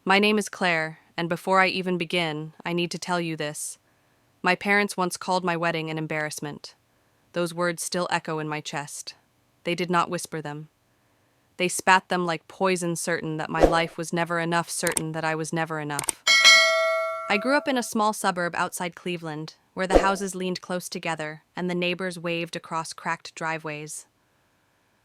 My name is Claire, and before I even begin, I need to tell you this. My parents once called my wedding an embarrassment. Those words still echo in my chest. They did not whisper them. They spat them like poison, certain that my life was never enough, certain that I was never enough. I grew up in a small suburb outside Cleveland, where the houses leaned close together and the neighbors waved across cracked driveways.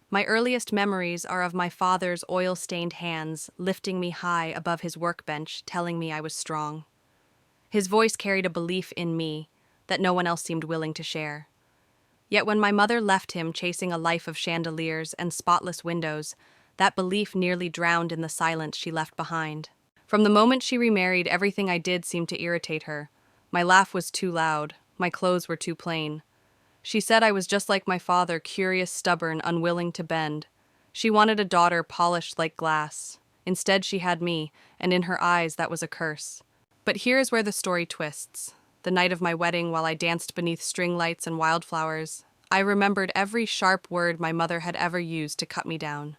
My earliest memories are of my father's oil-stained hands lifting me high above his workbench, telling me I was strong. His voice carried a belief in me that no one else seemed willing to share. Yet when my mother left him chasing a life of chandeliers and spotless windows, that belief nearly drowned in the silence she left behind. From the moment she remarried, everything I did seemed to irritate her. My laugh was too loud, my clothes were too plain. She said I was just like my father, curious, stubborn, unwilling to bend. She wanted a daughter polished like glass. Instead, she had me, and in her eyes that was a curse. But here is where the story twists. The night of my wedding, while I danced beneath string lights and wildflowers, I remembered every sharp word my mother had ever used to cut me down.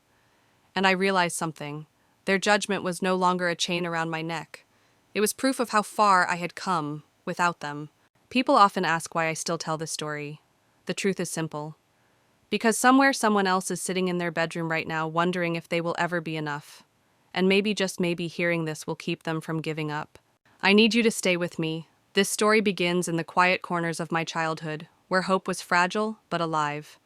And I realized something. Their judgment was no longer a chain around my neck. It was proof of how far I had come without them. People often ask why I still tell this story. The truth is simple. Because somewhere someone else is sitting in their bedroom right now wondering if they will ever be enough. And maybe, just maybe, hearing this will keep them from giving up. I need you to stay with me. This story begins in the quiet corners of my childhood, where hope was fragile but alive.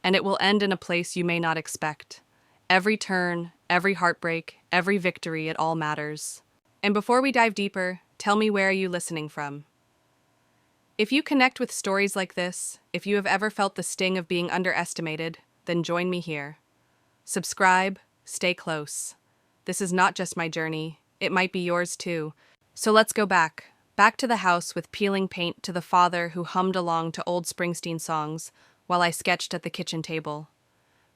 And it will end in a place you may not expect. Every turn, every heartbreak, every victory, it all matters. And before we dive deeper, tell me, where are you listening from? If you connect with stories like this, if you have ever felt the sting of being underestimated, then join me here. Subscribe, stay close. This is not just my journey, it might be yours too. So let's go back to the house with peeling paint, to the father who hummed along to old Springsteen songs while I sketched at the kitchen table.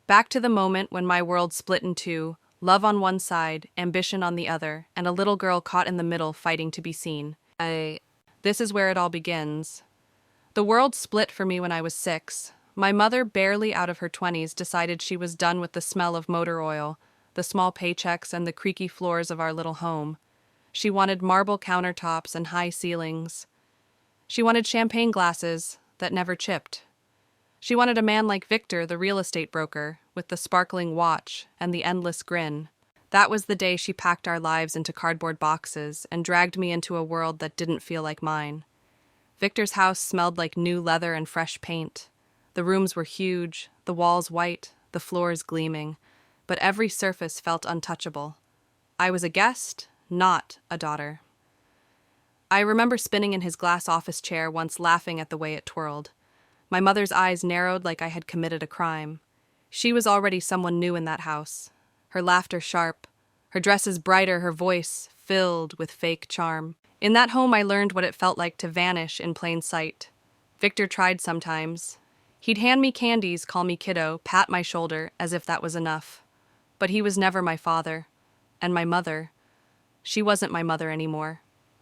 Back to the moment when my world split in two, love on one side, ambition on the other, and a little girl caught in the middle fighting to be seen. This is where it all begins. The world split for me when I was 6. My mother, barely out of her 20s, decided she was done with the smell of motor oil, the small paychecks, and the creaky floors of our little home. She wanted marble countertops and high ceilings. She wanted champagne glasses that never chipped. She wanted a man like Victor, the real estate broker, with the sparkling watch and the endless grin. That was the day she packed our lives into cardboard boxes and dragged me into a world that didn't feel like mine. Victor's house smelled like new leather and fresh paint. The rooms were huge, the walls white, the floors gleaming, but every surface felt untouchable. I was a guest, not a daughter. I remember spinning in his glass office chair once, laughing at the way it twirled. My mother's eyes narrowed like I had committed a crime. She was already someone new in that house. Her laughter sharp, her dresses brighter, her voice filled with fake charm. In that home I learned what it felt like to vanish in plain sight. Victor tried sometimes. He'd hand me candies, call me kiddo, pat my shoulder, as if that was enough. But he was never my father. And my mother, she wasn't my mother anymore.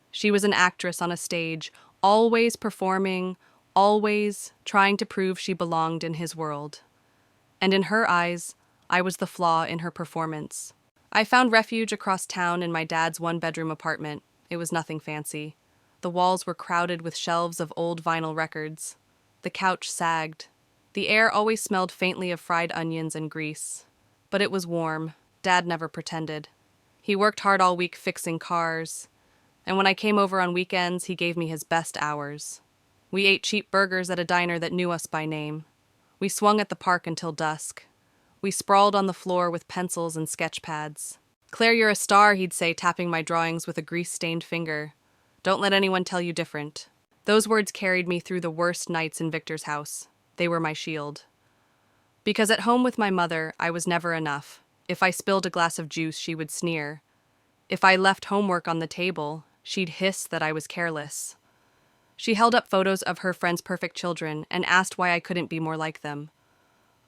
She was an actress on a stage, always performing, always trying to prove she belonged in his world. And in her eyes, I was the flaw in her performance. I found refuge across town in my dad's one-bedroom apartment. It was nothing fancy. The walls were crowded with shelves of old vinyl records. The couch sagged. The air always smelled faintly of fried onions and grease. But it was warm. Dad never pretended. He worked hard all week fixing cars. And when I came over on weekends, he gave me his best hours. We ate cheap burgers at a diner that knew us by name. We swung at the park until dusk. We sprawled on the floor with pencils and sketch pads. "Claire, you're a star," he'd say, tapping my drawings with a grease-stained finger. "Don't let anyone tell you different." Those words carried me through the worst nights in Victor's house. They were my shield. Because at home with my mother, I was never enough. If I spilled a glass of juice, she would sneer. If I left homework on the table, she'd hiss that I was careless. She held up photos of her friends' perfect children and asked why I couldn't be more like them.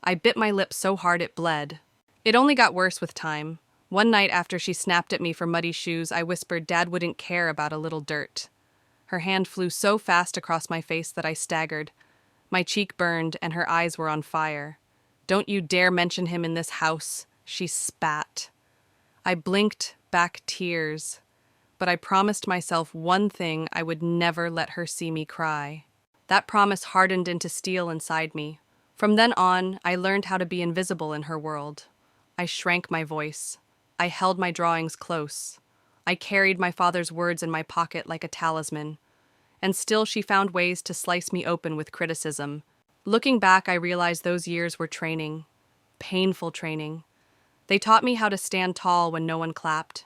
I bit my lip so hard it bled. It only got worse with time. One night after she snapped at me for muddy shoes, I whispered Dad wouldn't care about a little dirt. Her hand flew so fast across my face that I staggered. My cheek burned and her eyes were on fire. "Don't you dare mention him in this house," she spat. I blinked, back tears, but I promised myself one thing: I would never let her see me cry. That promise hardened into steel inside me. From then on, I learned how to be invisible in her world. I shrank my voice. I held my drawings close. I carried my father's words in my pocket like a talisman. And still she found ways to slice me open with criticism. Looking back, I realized those years were training. Painful training. They taught me how to stand tall when no one clapped.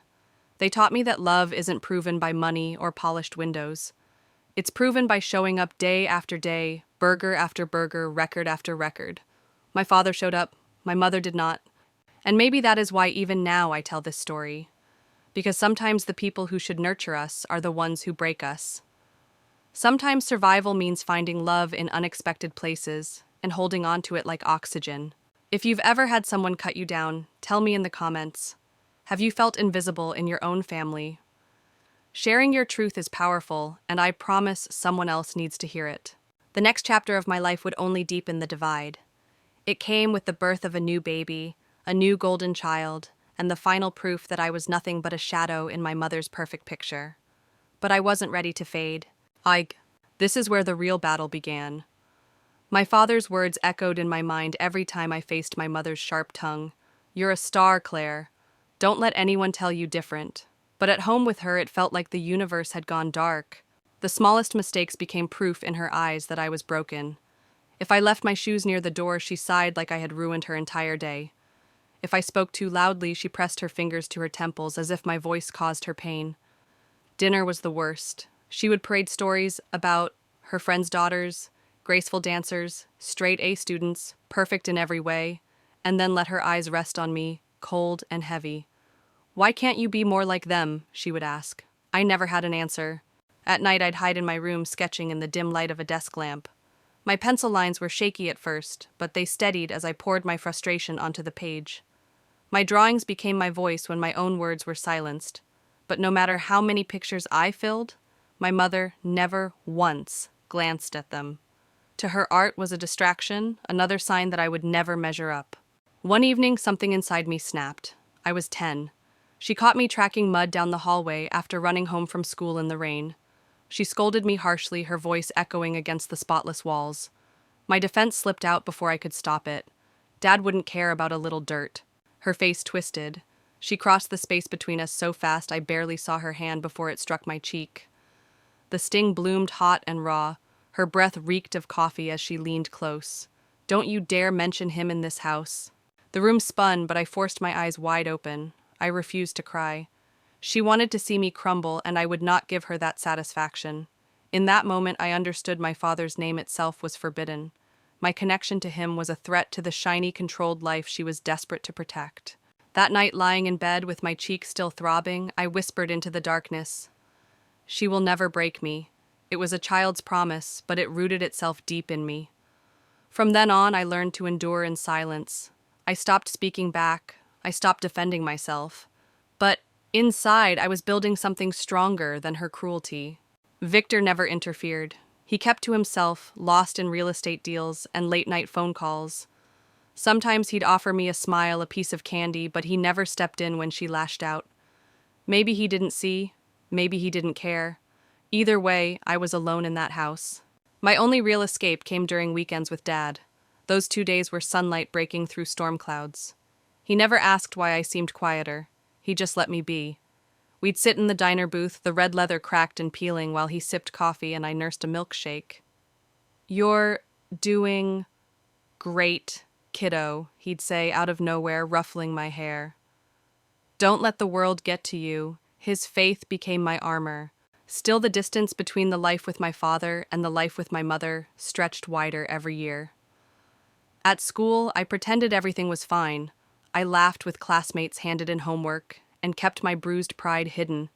They taught me that love isn't proven by money or polished windows. It's proven by showing up day after day, burger after burger, record after record. My father showed up, my mother did not. And maybe that is why even now I tell this story. Because sometimes the people who should nurture us are the ones who break us. Sometimes survival means finding love in unexpected places and holding on to it like oxygen. If you've ever had someone cut you down, tell me in the comments. Have you felt invisible in your own family? Sharing your truth is powerful, and I promise someone else needs to hear it. The next chapter of my life would only deepen the divide. It came with the birth of a new baby, a new golden child, and the final proof that I was nothing but a shadow in my mother's perfect picture. But I wasn't ready to fade. This is where the real battle began. My father's words echoed in my mind every time I faced my mother's sharp tongue. "You're a star, Claire. Don't let anyone tell you different." But at home with her, it felt like the universe had gone dark. The smallest mistakes became proof in her eyes that I was broken. If I left my shoes near the door, she sighed like I had ruined her entire day. If I spoke too loudly, she pressed her fingers to her temples as if my voice caused her pain. Dinner was the worst. She would parade stories about her friends' daughters, graceful dancers, straight A students, perfect in every way, and then let her eyes rest on me, cold and heavy. "Why can't you be more like them?" she would ask. I never had an answer. At night, I'd hide in my room, sketching in the dim light of a desk lamp. My pencil lines were shaky at first, but they steadied as I poured my frustration onto the page. My drawings became my voice when my own words were silenced. But no matter how many pictures I filled, my mother never once glanced at them. To her, art was a distraction, another sign that I would never measure up. One evening, something inside me snapped. I was 10. She caught me tracking mud down the hallway after running home from school in the rain. She scolded me harshly, her voice echoing against the spotless walls. My defense slipped out before I could stop it. Dad wouldn't care about a little dirt. Her face twisted. She crossed the space between us so fast I barely saw her hand before it struck my cheek. The sting bloomed hot and raw. Her breath reeked of coffee as she leaned close. "Don't you dare mention him in this house." The room spun, but I forced my eyes wide open. I refused to cry. She wanted to see me crumble, and I would not give her that satisfaction. In that moment, I understood my father's name itself was forbidden. My connection to him was a threat to the shiny, controlled life she was desperate to protect. That night, lying in bed with my cheeks still throbbing, I whispered into the darkness, "She will never break me." It was a child's promise, but it rooted itself deep in me. From then on, I learned to endure in silence. I stopped speaking back. I stopped defending myself. But inside, I was building something stronger than her cruelty. Victor never interfered. He kept to himself, lost in real estate deals and late-night phone calls. Sometimes he'd offer me a smile, a piece of candy, but he never stepped in when she lashed out. Maybe he didn't see. Maybe he didn't care. Either way, I was alone in that house. My only real escape came during weekends with Dad. Those 2 days were sunlight breaking through storm clouds. He never asked why I seemed quieter. He just let me be. We'd sit in the diner booth, the red leather cracked and peeling, while he sipped coffee and I nursed a milkshake. "You're doing great, kiddo," he'd say out of nowhere, ruffling my hair. "Don't let the world get to you." His faith became my armor. Still, the distance between the life with my father and the life with my mother stretched wider every year. At school, I pretended everything was fine. I laughed with classmates handed in homework and kept my bruised pride hidden.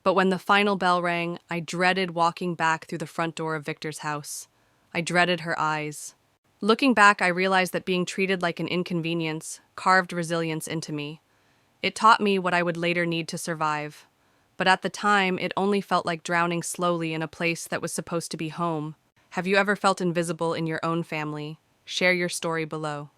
But when the final bell rang, I dreaded walking back through the front door of Victor's house. I dreaded her eyes. Looking back, I realized that being treated like an inconvenience carved resilience into me. It taught me what I would later need to survive. But at the time, it only felt like drowning slowly in a place that was supposed to be home. Have you ever felt invisible in your own family? Share your story below.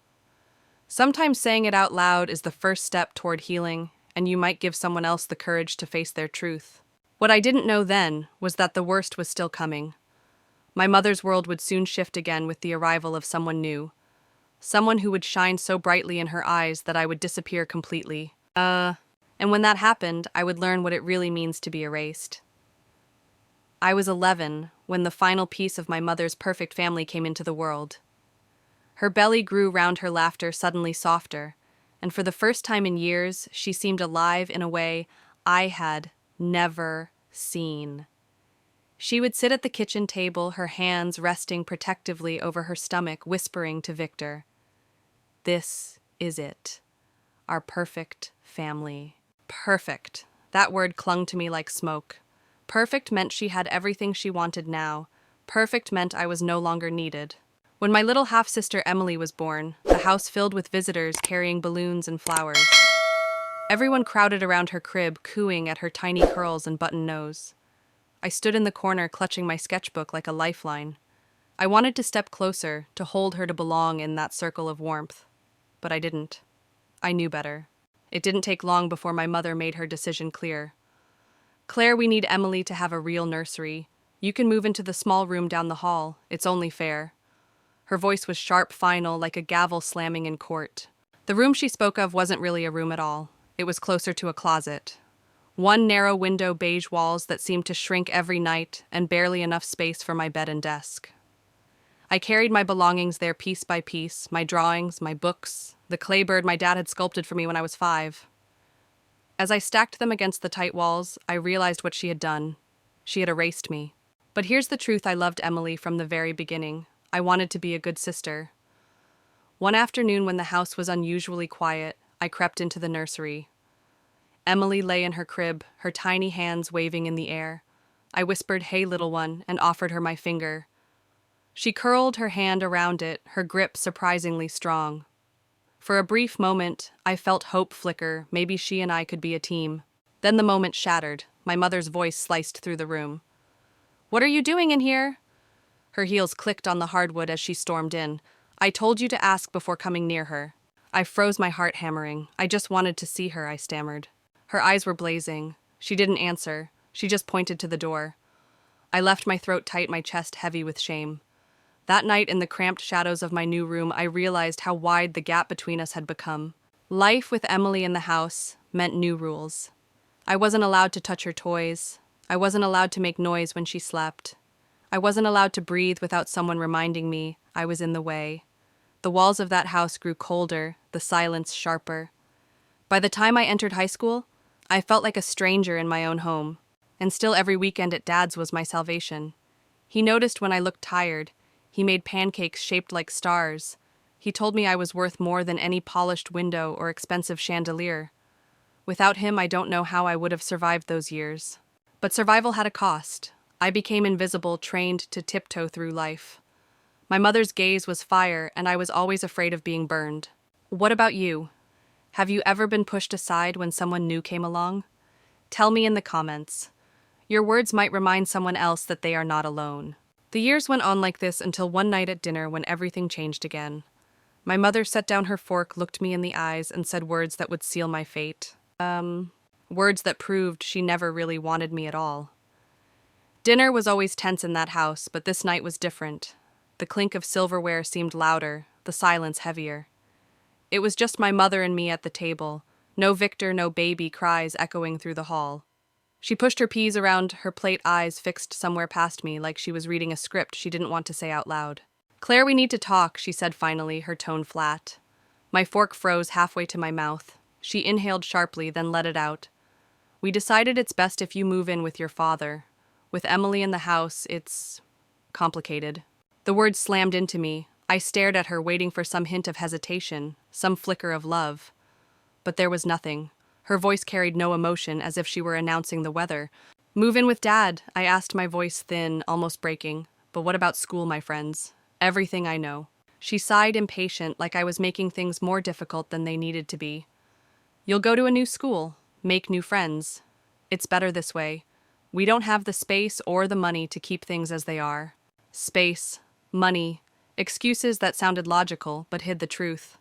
Sometimes saying it out loud is the first step toward healing, and you might give someone else the courage to face their truth. What I didn't know then was that the worst was still coming. My mother's world would soon shift again with the arrival of someone new. Someone who would shine so brightly in her eyes that I would disappear completely. And when that happened, I would learn what it really means to be erased. I was 11 when the final piece of my mother's perfect family came into the world. Her belly grew round her laughter suddenly softer, and for the first time in years, she seemed alive in a way I had never seen. She would sit at the kitchen table, her hands resting protectively over her stomach, whispering to Victor, "This is it. Our perfect family." Perfect. That word clung to me like smoke. Perfect meant she had everything she wanted now. Perfect meant I was no longer needed. When my little half-sister Emily was born, the house filled with visitors carrying balloons and flowers. Everyone crowded around her crib, cooing at her tiny curls and button nose. I stood in the corner clutching my sketchbook like a lifeline. I wanted to step closer, to hold her, to belong in that circle of warmth. But I didn't. I knew better. It didn't take long before my mother made her decision clear. "Claire, we need Emily to have a real nursery. You can move into the small room down the hall. It's only fair." Her voice was sharp, final, like a gavel slamming in court. The room she spoke of wasn't really a room at all. It was closer to a closet. One narrow window, beige walls that seemed to shrink every night, and barely enough space for my bed and desk. I carried my belongings there piece by piece, my drawings, my books, the clay bird my dad had sculpted for me when I was 5. As I stacked them against the tight walls, I realized what she had done. She had erased me. But here's the truth: I loved Emily from the very beginning. I wanted to be a good sister. One afternoon when the house was unusually quiet, I crept into the nursery. Emily lay in her crib, her tiny hands waving in the air. I whispered, "Hey, little one," and offered her my finger. She curled her hand around it, her grip surprisingly strong. For a brief moment, I felt hope flicker. Maybe she and I could be a team. Then the moment shattered. My mother's voice sliced through the room. "What are you doing in here?" Her heels clicked on the hardwood as she stormed in. "I told you to ask before coming near her." I froze, my heart hammering. "I just wanted to see her," I stammered. Her eyes were blazing. She didn't answer. She just pointed to the door. I left, my throat tight, my chest heavy with shame. That night, in the cramped shadows of my new room, I realized how wide the gap between us had become. Life with Emily in the house meant new rules. I wasn't allowed to touch her toys. I wasn't allowed to make noise when she slept. I wasn't allowed to breathe without someone reminding me I was in the way. The walls of that house grew colder, the silence sharper. By the time I entered high school, I felt like a stranger in my own home, and still every weekend at Dad's was my salvation. He noticed when I looked tired. He made pancakes shaped like stars. He told me I was worth more than any polished window or expensive chandelier. Without him, I don't know how I would have survived those years. But survival had a cost. I became invisible, trained to tiptoe through life. My mother's gaze was fire, and I was always afraid of being burned. What about you? Have you ever been pushed aside when someone new came along? Tell me in the comments. Your words might remind someone else that they are not alone. The years went on like this until one night at dinner when everything changed again. My mother set down her fork, looked me in the eyes, and said words that would seal my fate. Words that proved she never really wanted me at all. Dinner was always tense in that house, but this night was different. The clink of silverware seemed louder, the silence heavier. It was just my mother and me at the table. No Victor, no baby cries echoing through the hall. She pushed her peas around her plate, eyes fixed somewhere past me, like she was reading a script she didn't want to say out loud. "Claire, we need to talk," she said finally, her tone flat. My fork froze halfway to my mouth. She inhaled sharply, then let it out. "We decided it's best if you move in with your father. With Emily in the house, it's complicated." The words slammed into me. I stared at her, waiting for some hint of hesitation, some flicker of love. But there was nothing. Her voice carried no emotion, as if she were announcing the weather. "Move in with Dad," I asked, my voice thin, almost breaking. "But what about school, my friends? Everything I know." She sighed, impatient, like I was making things more difficult than they needed to be. "You'll go to a new school, make new friends. It's better this way. We don't have the space or the money to keep things as they are." Space, money, excuses that sounded logical but hid the truth.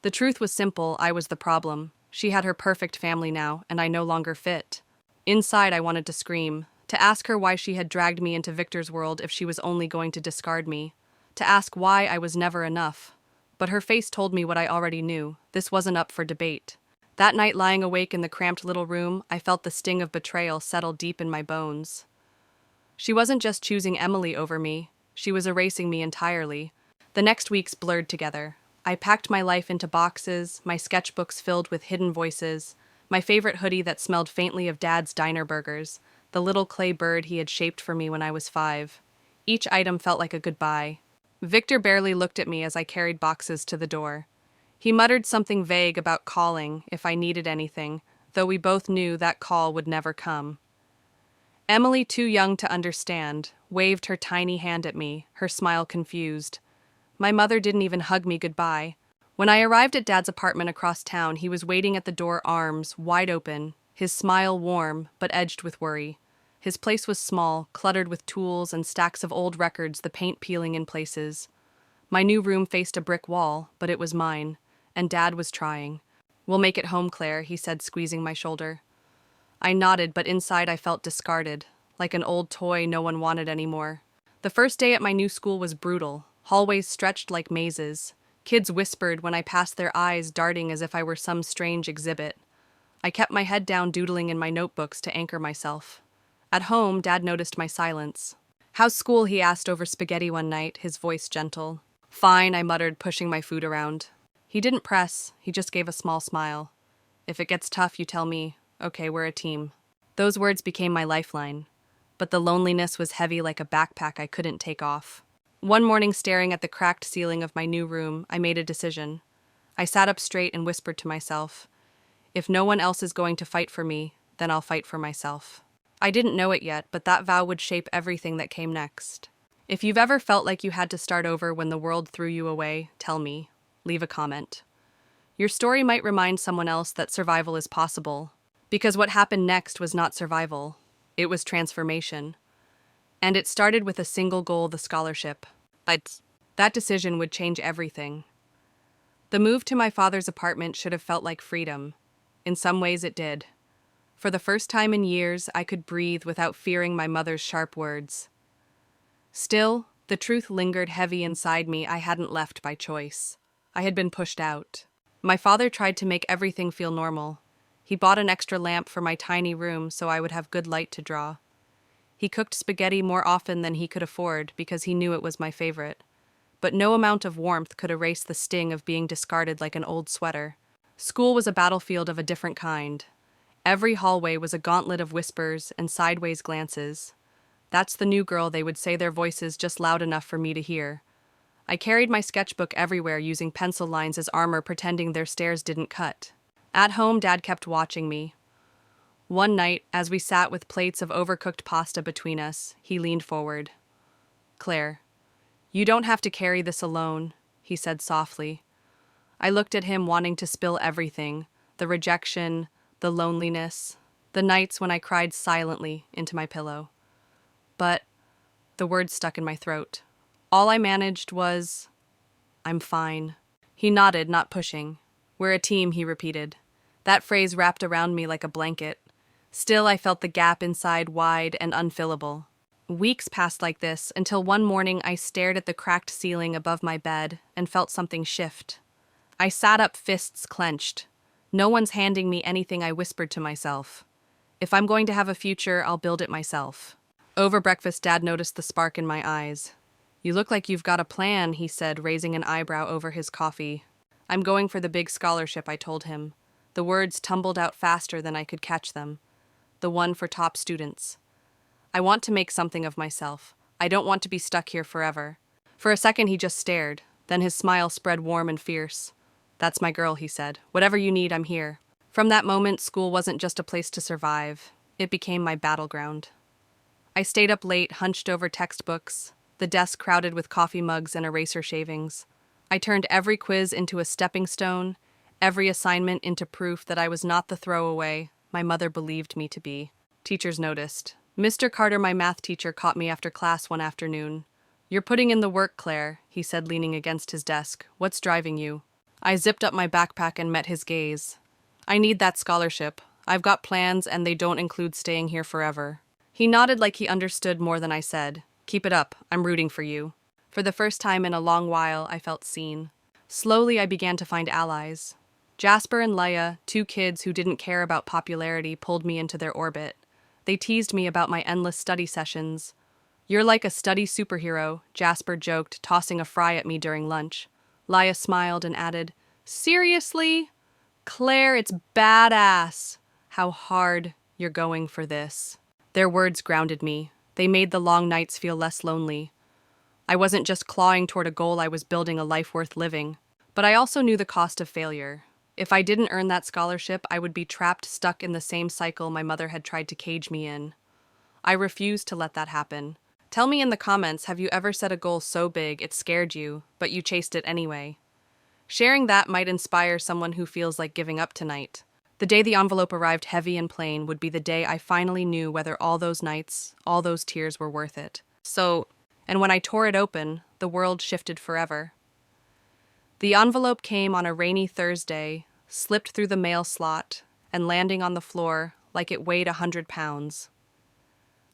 The truth was simple: I was the problem. She had her perfect family now, and I no longer fit. Inside, I wanted to scream, to ask her why she had dragged me into Victor's world if she was only going to discard me, to ask why I was never enough. But her face told me what I already knew. This wasn't up for debate. That night, lying awake in the cramped little room, I felt the sting of betrayal settle deep in my bones. She wasn't just choosing Emily over me, she was erasing me entirely. The next weeks blurred together. I packed my life into boxes, my sketchbooks filled with hidden voices, my favorite hoodie that smelled faintly of Dad's diner burgers, the little clay bird he had shaped for me when I was 5. Each item felt like a goodbye. Victor barely looked at me as I carried boxes to the door. He muttered something vague about calling if I needed anything, though we both knew that call would never come. Emily, too young to understand, waved her tiny hand at me, her smile confused. My mother didn't even hug me goodbye. When I arrived at Dad's apartment across town, he was waiting at the door, arms wide open, his smile warm but edged with worry. His place was small, cluttered with tools and stacks of old records, the paint peeling in places. My new room faced a brick wall, but it was mine, and Dad was trying. "We'll make it home, Claire," he said, squeezing my shoulder. I nodded, but inside I felt discarded, like an old toy no one wanted anymore. The first day at my new school was brutal. Hallways stretched like mazes. Kids whispered when I passed, their eyes darting as if I were some strange exhibit. I kept my head down, doodling in my notebooks to anchor myself. At home, Dad noticed my silence. "How's school?" he asked over spaghetti one night, his voice gentle. "Fine," I muttered, pushing my food around. He didn't press, he just gave a small smile. "If it gets tough, you tell me. Okay, we're a team." Those words became my lifeline. But the loneliness was heavy like a backpack I couldn't take off. One morning, staring at the cracked ceiling of my new room, I made a decision. I sat up straight and whispered to myself, "If no one else is going to fight for me, then I'll fight for myself." I didn't know it yet, but that vow would shape everything that came next. If you've ever felt like you had to start over when the world threw you away, tell me. Leave a comment. Your story might remind someone else that survival is possible. Because what happened next was not survival. It was transformation. And it started with a single goal: the scholarship. That decision would change everything. The move to my father's apartment should have felt like freedom. In some ways it did. For the first time in years, I could breathe without fearing my mother's sharp words. Still, the truth lingered heavy inside me. I hadn't left by choice. I had been pushed out. My father tried to make everything feel normal. He bought an extra lamp for my tiny room so I would have good light to draw. He cooked spaghetti more often than he could afford because he knew it was my favorite. But no amount of warmth could erase the sting of being discarded like an old sweater. School was a battlefield of a different kind. Every hallway was a gauntlet of whispers and sideways glances. "That's the new girl," they would say, their voices just loud enough for me to hear. I carried my sketchbook everywhere, using pencil lines as armor, pretending their stares didn't cut. At home, Dad kept watching me. One night, as we sat with plates of overcooked pasta between us, he leaned forward. "Claire, you don't have to carry this alone," he said softly. I looked at him, wanting to spill everything: the rejection, the loneliness, the nights when I cried silently into my pillow. But the words stuck in my throat. All I managed was, "I'm fine." He nodded, not pushing. "We're a team," he repeated. That phrase wrapped around me like a blanket. Still, I felt the gap inside wide and unfillable. Weeks passed like this, until one morning I stared at the cracked ceiling above my bed and felt something shift. I sat up, fists clenched. "No one's handing me anything," I whispered to myself. "If I'm going to have a future, I'll build it myself." Over breakfast, Dad noticed the spark in my eyes. "You look like you've got a plan," he said, raising an eyebrow over his coffee. "I'm going for the big scholarship," I told him. The words tumbled out faster than I could catch them. The one for top students. "I want to make something of myself. I don't want to be stuck here forever." For a second, he just stared. Then his smile spread warm and fierce. "That's my girl," he said. "Whatever you need, I'm here." From that moment, school wasn't just a place to survive. It became my battleground. I stayed up late, hunched over textbooks, the desk crowded with coffee mugs and eraser shavings. I turned every quiz into a stepping stone, every assignment into proof that I was not the throwaway my mother believed me to be. Teachers noticed. Mr. Carter, my math teacher, caught me after class one afternoon. "You're putting in the work, Claire," he said, leaning against his desk. "What's driving you?" I zipped up my backpack and met his gaze. I need that scholarship. I've got plans, and they don't include staying here forever. He nodded like he understood more than I said. Keep it up. I'm rooting for you. For the first time in a long while, I felt seen. Slowly, I began to find allies. Jasper and Leia, two kids who didn't care about popularity, pulled me into their orbit. They teased me about my endless study sessions. You're like a study superhero, Jasper joked, tossing a fry at me during lunch. Leia smiled and added, Seriously? Claire, it's badass. How hard you're going for this. Their words grounded me. They made the long nights feel less lonely. I wasn't just clawing toward a goal, I was building a life worth living. But I also knew the cost of failure. If I didn't earn that scholarship, I would be trapped, stuck in the same cycle my mother had tried to cage me in. I refused to let that happen. Tell me in the comments, have you ever set a goal so big it scared you, but you chased it anyway? Sharing that might inspire someone who feels like giving up tonight. The day the envelope arrived heavy and plain would be the day I finally knew whether all those nights, all those tears were worth it. And when I tore it open, the world shifted forever. The envelope came on a rainy Thursday, slipped through the mail slot, and landing on the floor like it weighed 100 pounds.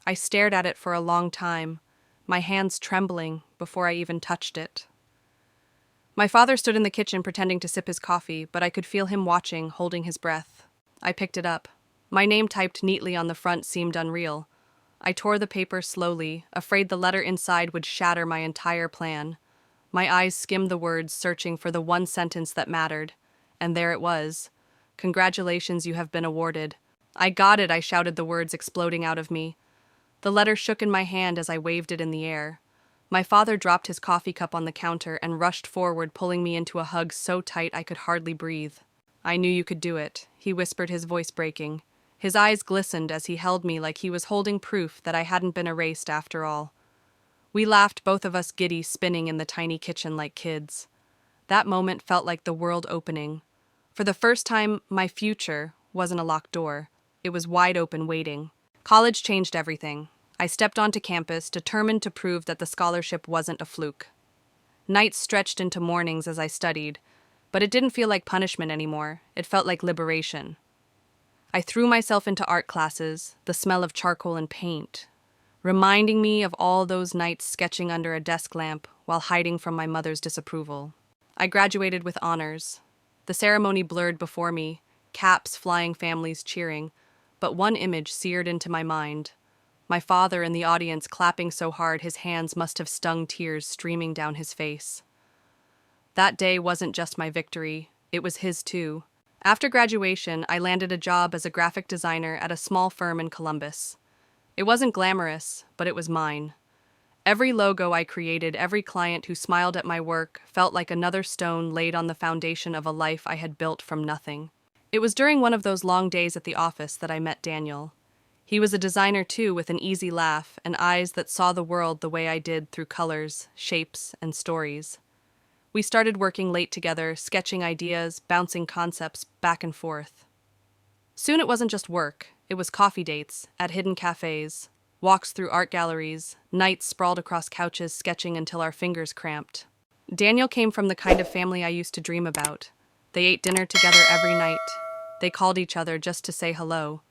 I stared at it for a long time, my hands trembling before I even touched it. My father stood in the kitchen pretending to sip his coffee, but I could feel him watching, holding his breath. I picked it up. My name typed neatly on the front seemed unreal. I tore the paper slowly, afraid the letter inside would shatter my entire plan. My eyes skimmed the words, searching for the one sentence that mattered. And there it was. Congratulations, you have been awarded. I got it, I shouted, the words exploding out of me. The letter shook in my hand as I waved it in the air. My father dropped his coffee cup on the counter and rushed forward, pulling me into a hug so tight I could hardly breathe. I knew you could do it, he whispered, his voice breaking. His eyes glistened as he held me like he was holding proof that I hadn't been erased after all. We laughed, both of us giddy, spinning in the tiny kitchen like kids. That moment felt like the world opening. For the first time, my future wasn't a locked door. It was wide open, waiting. College changed everything. I stepped onto campus, determined to prove that the scholarship wasn't a fluke. Nights stretched into mornings as I studied, but it didn't feel like punishment anymore. It felt like liberation. I threw myself into art classes, the smell of charcoal and paint, reminding me of all those nights sketching under a desk lamp while hiding from my mother's disapproval. I graduated with honors. The ceremony blurred before me, caps flying, families cheering, but one image seared into my mind. My father in the audience clapping so hard his hands must have stung, tears streaming down his face. That day wasn't just my victory, it was his too. After graduation, I landed a job as a graphic designer at a small firm in Columbus. It wasn't glamorous, but it was mine. Every logo I created, every client who smiled at my work, felt like another stone laid on the foundation of a life I had built from nothing. It was during one of those long days at the office that I met Daniel. He was a designer too, with an easy laugh and eyes that saw the world the way I did, through colors, shapes, and stories. We started working late together, sketching ideas, bouncing concepts back and forth. Soon it wasn't just work, it was coffee dates at hidden cafes, walks through art galleries, nights sprawled across couches sketching until our fingers cramped. Daniel came from the kind of family I used to dream about. They ate dinner together every night. They called each other just to say hello.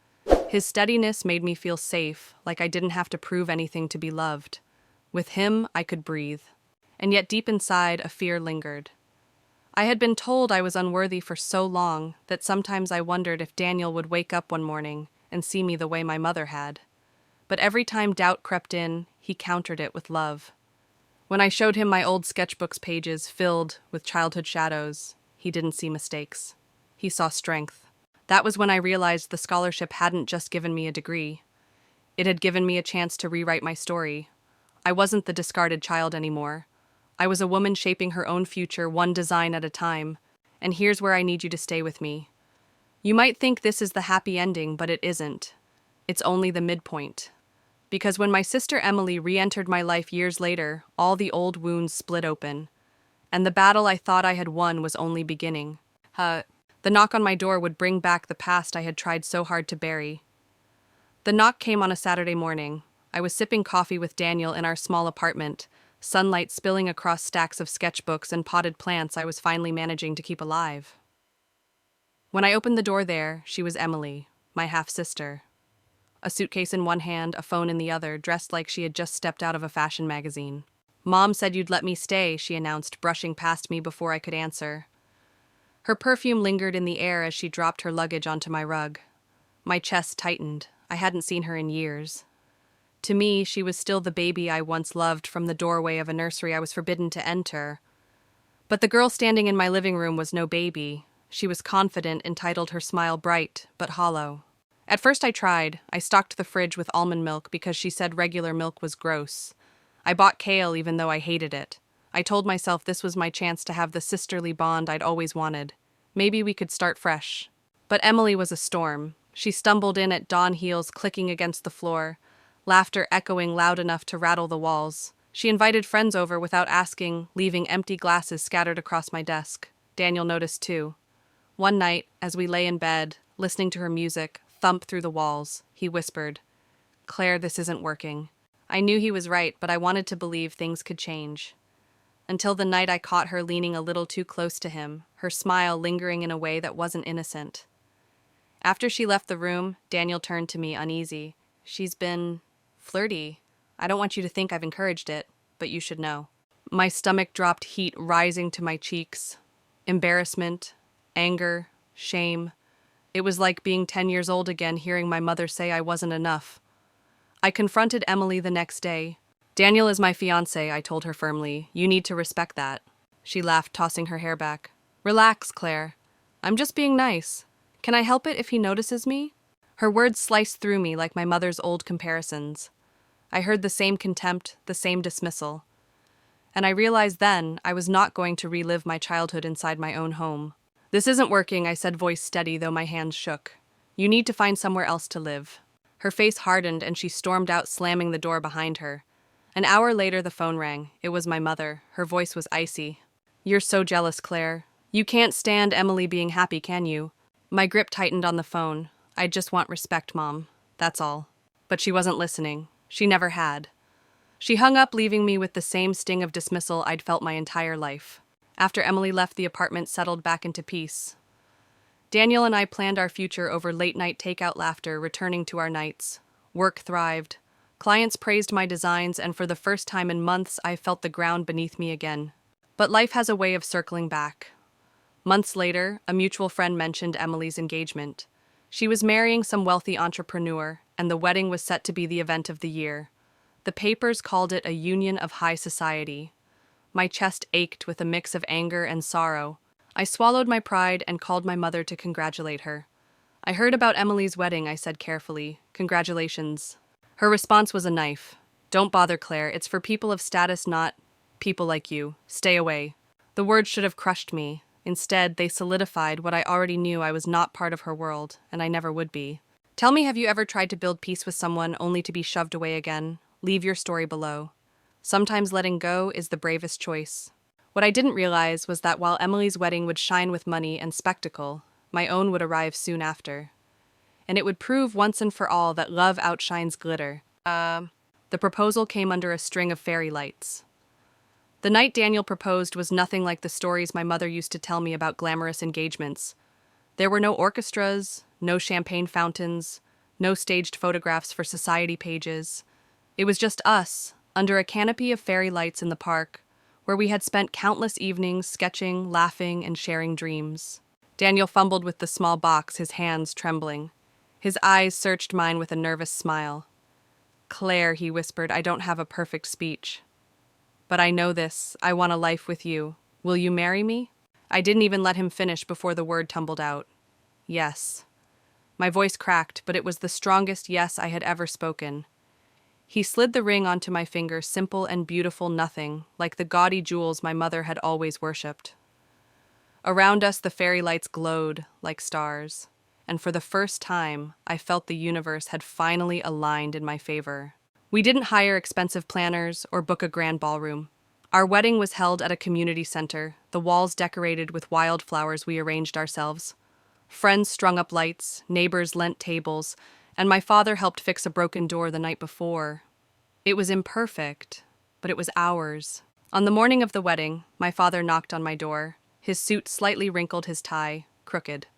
His steadiness made me feel safe, like I didn't have to prove anything to be loved. With him, I could breathe. And yet deep inside, a fear lingered. I had been told I was unworthy for so long that sometimes I wondered if Daniel would wake up one morning and see me the way my mother had. But every time doubt crept in, he countered it with love. When I showed him my old sketchbooks pages filled with childhood shadows, he didn't see mistakes. He saw strength. That was when I realized the scholarship hadn't just given me a degree. It had given me a chance to rewrite my story. I wasn't the discarded child anymore. I was a woman shaping her own future, one design at a time. And here's where I need you to stay with me. You might think this is the happy ending, but it isn't. It's only the midpoint. Because when my sister Emily re-entered my life years later, all the old wounds split open. And the battle I thought I had won was only beginning. The knock on my door would bring back the past I had tried so hard to bury. The knock came on a Saturday morning. I was sipping coffee with Daniel in our small apartment, sunlight spilling across stacks of sketchbooks and potted plants I was finally managing to keep alive. When I opened the door there, she was Emily, my half-sister. A suitcase in one hand, a phone in the other, dressed like she had just stepped out of a fashion magazine. "Mom said you'd let me stay," she announced, brushing past me before I could answer. Her perfume lingered in the air as she dropped her luggage onto my rug. My chest tightened. I hadn't seen her in years. To me, she was still the baby I once loved from the doorway of a nursery I was forbidden to enter. But the girl standing in my living room was no baby. She was confident, entitled, her smile bright, but hollow. At first I tried. I stocked the fridge with almond milk because she said regular milk was gross. I bought kale even though I hated it. I told myself this was my chance to have the sisterly bond I'd always wanted. Maybe we could start fresh. But Emily was a storm. She stumbled in at dawn heels clicking against the floor, laughter echoing loud enough to rattle the walls. She invited friends over without asking, leaving empty glasses scattered across my desk. Daniel noticed too. One night, as we lay in bed, listening to her music thump through the walls, he whispered, "Claire, this isn't working." I knew he was right, but I wanted to believe things could change. Until the night I caught her leaning a little too close to him, her smile lingering in a way that wasn't innocent. After she left the room, Daniel turned to me, uneasy. "She's been flirty. I don't want you to think I've encouraged it, but you should know." My stomach dropped, heat rising to my cheeks. Embarrassment, anger, shame. It was like being 10 years old again, hearing my mother say I wasn't enough. I confronted Emily the next day. "Daniel is my fiancé," I told her firmly. "You need to respect that." She laughed, tossing her hair back. "Relax, Claire. I'm just being nice. Can I help it if he notices me?" Her words sliced through me like my mother's old comparisons. I heard the same contempt, the same dismissal. And I realized then I was not going to relive my childhood inside my own home. "This isn't working," I said, voice steady, though my hands shook. "You need to find somewhere else to live." Her face hardened and she stormed out, slamming the door behind her. An hour later, the phone rang. It was my mother. Her voice was icy. "You're so jealous, Claire. You can't stand Emily being happy, can you?" My grip tightened on the phone. "I just want respect, Mom. That's all." But she wasn't listening. She never had. She hung up, leaving me with the same sting of dismissal I'd felt my entire life. After Emily left, the apartment settled back into peace. Daniel and I planned our future over late-night takeout laughter, returning to our nights. Work thrived. Clients praised my designs, and for the first time in months, I felt the ground beneath me again. But life has a way of circling back. Months later, a mutual friend mentioned Emily's engagement. She was marrying some wealthy entrepreneur, and the wedding was set to be the event of the year. The papers called it a union of high society. My chest ached with a mix of anger and sorrow. I swallowed my pride and called my mother to congratulate her. "I heard about Emily's wedding," I said carefully. "Congratulations." Her response was a knife. "Don't bother, Claire. It's for people of status, not people like you. Stay away." The words should have crushed me. Instead, they solidified what I already knew: I was not part of her world, and I never would be. Tell me, have you ever tried to build peace with someone only to be shoved away again? Leave your story below. Sometimes letting go is the bravest choice. What I didn't realize was that while Emily's wedding would shine with money and spectacle, my own would arrive soon after. And it would prove once and for all that love outshines glitter. The proposal came under a string of fairy lights. The night Daniel proposed was nothing like the stories my mother used to tell me about glamorous engagements. There were no orchestras, no champagne fountains, no staged photographs for society pages. It was just us, under a canopy of fairy lights in the park, where we had spent countless evenings sketching, laughing, and sharing dreams. Daniel fumbled with the small box, his hands trembling. His eyes searched mine with a nervous smile. "Claire," he whispered, "I don't have a perfect speech. But I know this. I want a life with you. Will you marry me?" I didn't even let him finish before the word tumbled out. "Yes." My voice cracked, but it was the strongest yes I had ever spoken. He slid the ring onto my finger, simple and beautiful, nothing like the gaudy jewels my mother had always worshipped. Around us, the fairy lights glowed like stars, and for the first time, I felt the universe had finally aligned in my favor. We didn't hire expensive planners or book a grand ballroom. Our wedding was held at a community center, the walls decorated with wildflowers we arranged ourselves. Friends strung up lights, neighbors lent tables, and my father helped fix a broken door the night before. It was imperfect, but it was ours. On the morning of the wedding, my father knocked on my door. His suit slightly wrinkled, his tie crooked.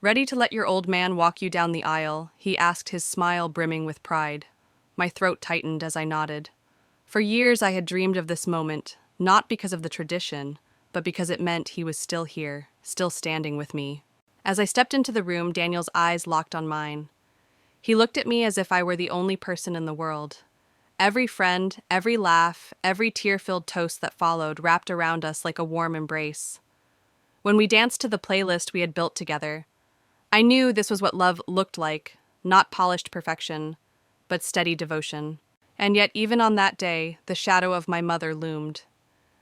Ready to let your old man walk you down the aisle, he asked, his smile brimming with pride. My throat tightened as I nodded. For years I had dreamed of this moment, not because of the tradition, but because it meant he was still here, still standing with me. As I stepped into the room, Daniel's eyes locked on mine. He looked at me as if I were the only person in the world. Every friend, every laugh, every tear-filled toast that followed wrapped around us like a warm embrace. When we danced to the playlist we had built together, I knew this was what love looked like, not polished perfection, but steady devotion. And yet, even on that day, the shadow of my mother loomed.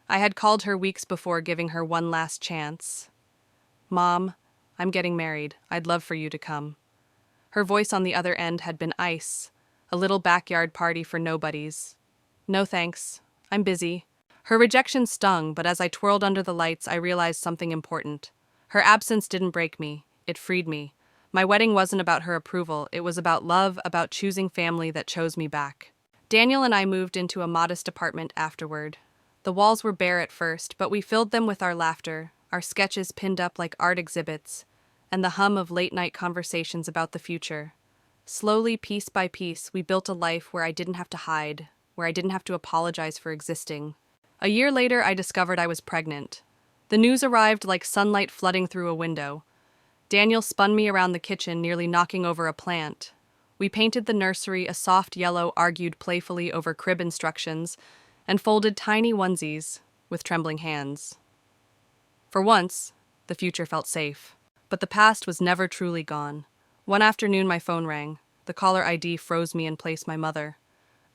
I had called her weeks before, giving her one last chance. "Mom, I'm getting married. I'd love for you to come." Her voice on the other end had been ice, a little backyard party for nobodies. "No thanks. I'm busy." Her rejection stung, but as I twirled under the lights, I realized something important. Her absence didn't break me. It freed me. My wedding wasn't about her approval. It was about love, about choosing family that chose me back. Daniel and I moved into a modest apartment afterward. The walls were bare at first, but we filled them with our laughter, our sketches pinned up like art exhibits, and the hum of late-night conversations about the future. Slowly, piece by piece, we built a life where I didn't have to hide, where I didn't have to apologize for existing. A year later, I discovered I was pregnant. The news arrived like sunlight flooding through a window. Daniel spun me around the kitchen, nearly knocking over a plant. We painted the nursery a soft yellow, argued playfully over crib instructions, and folded tiny onesies with trembling hands. For once, the future felt safe. But the past was never truly gone. One afternoon, my phone rang. The caller ID froze me in place, my mother.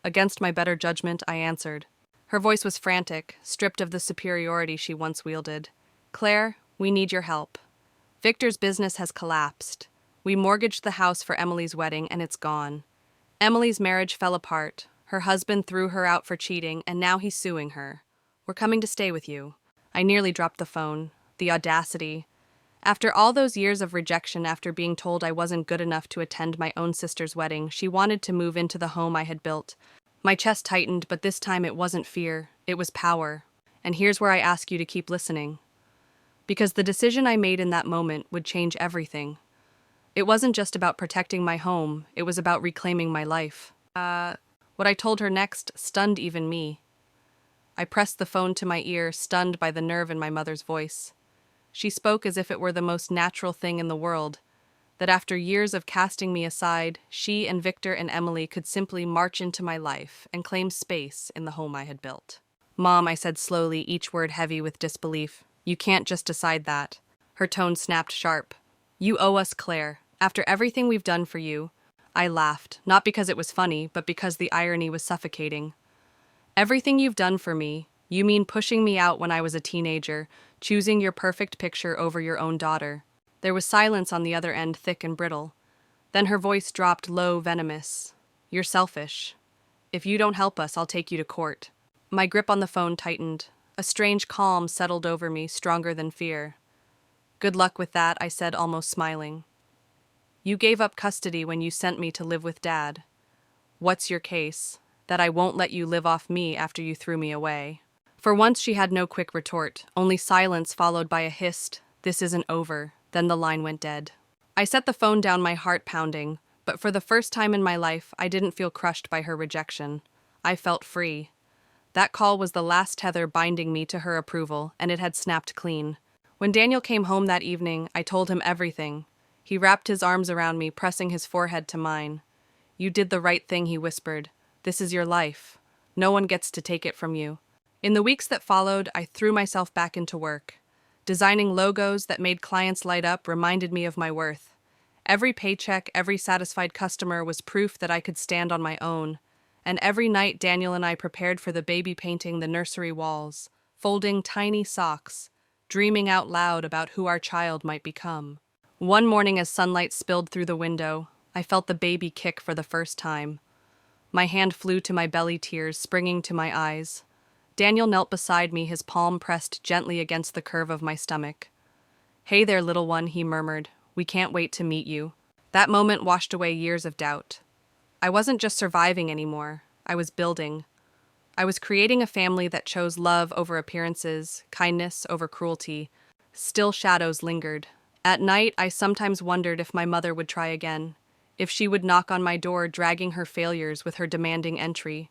Against my better judgment, I answered. Her voice was frantic, stripped of the superiority she once wielded. "Claire, we need your help. Victor's business has collapsed. We mortgaged the house for Emily's wedding, and it's gone. Emily's marriage fell apart. Her husband threw her out for cheating, and now he's suing her. We're coming to stay with you." I nearly dropped the phone. The audacity. After all those years of rejection, after being told I wasn't good enough to attend my own sister's wedding, she wanted to move into the home I had built. My chest tightened, but this time it wasn't fear, it was power. And here's where I ask you to keep listening. Because the decision I made in that moment would change everything. It wasn't just about protecting my home, it was about reclaiming my life. What I told her next stunned even me. I pressed the phone to my ear, stunned by the nerve in my mother's voice. She spoke as if it were the most natural thing in the world, that after years of casting me aside, she and Victor and Emily could simply march into my life and claim space in the home I had built. "Mom," I said slowly, each word heavy with disbelief, "you can't just decide that." Her tone snapped sharp. "You owe us, Claire. After everything we've done for you." I laughed, not because it was funny, but because the irony was suffocating. "Everything you've done for me, you mean pushing me out when I was a teenager, choosing your perfect picture over your own daughter." There was silence on the other end, thick and brittle. Then her voice dropped low, venomous. "You're selfish. If you don't help us, I'll take you to court." My grip on the phone tightened. A strange calm settled over me, stronger than fear. "Good luck with that," I said, almost smiling. "You gave up custody when you sent me to live with Dad. What's your case? That I won't let you live off me after you threw me away." For once she had no quick retort, only silence followed by a hissed, "This isn't over." Then the line went dead. I set the phone down, my heart pounding, but for the first time in my life, I didn't feel crushed by her rejection. I felt free. That call was the last tether binding me to her approval, and it had snapped clean. When Daniel came home that evening, I told him everything. He wrapped his arms around me, pressing his forehead to mine. "You did the right thing," he whispered. "This is your life. No one gets to take it from you." In the weeks that followed, I threw myself back into work. Designing logos that made clients light up reminded me of my worth. Every paycheck, every satisfied customer was proof that I could stand on my own. And every night Daniel and I prepared for the baby, painting the nursery walls, folding tiny socks, dreaming out loud about who our child might become. One morning, as sunlight spilled through the window, I felt the baby kick for the first time. My hand flew to my belly, tears springing to my eyes. Daniel knelt beside me, his palm pressed gently against the curve of my stomach. "Hey there, little one," he murmured. "We can't wait to meet you." That moment washed away years of doubt. I wasn't just surviving anymore. I was building. I was creating a family that chose love over appearances, kindness over cruelty. Still shadows lingered. At night, I sometimes wondered if my mother would try again, if she would knock on my door dragging her failures with her demanding entry.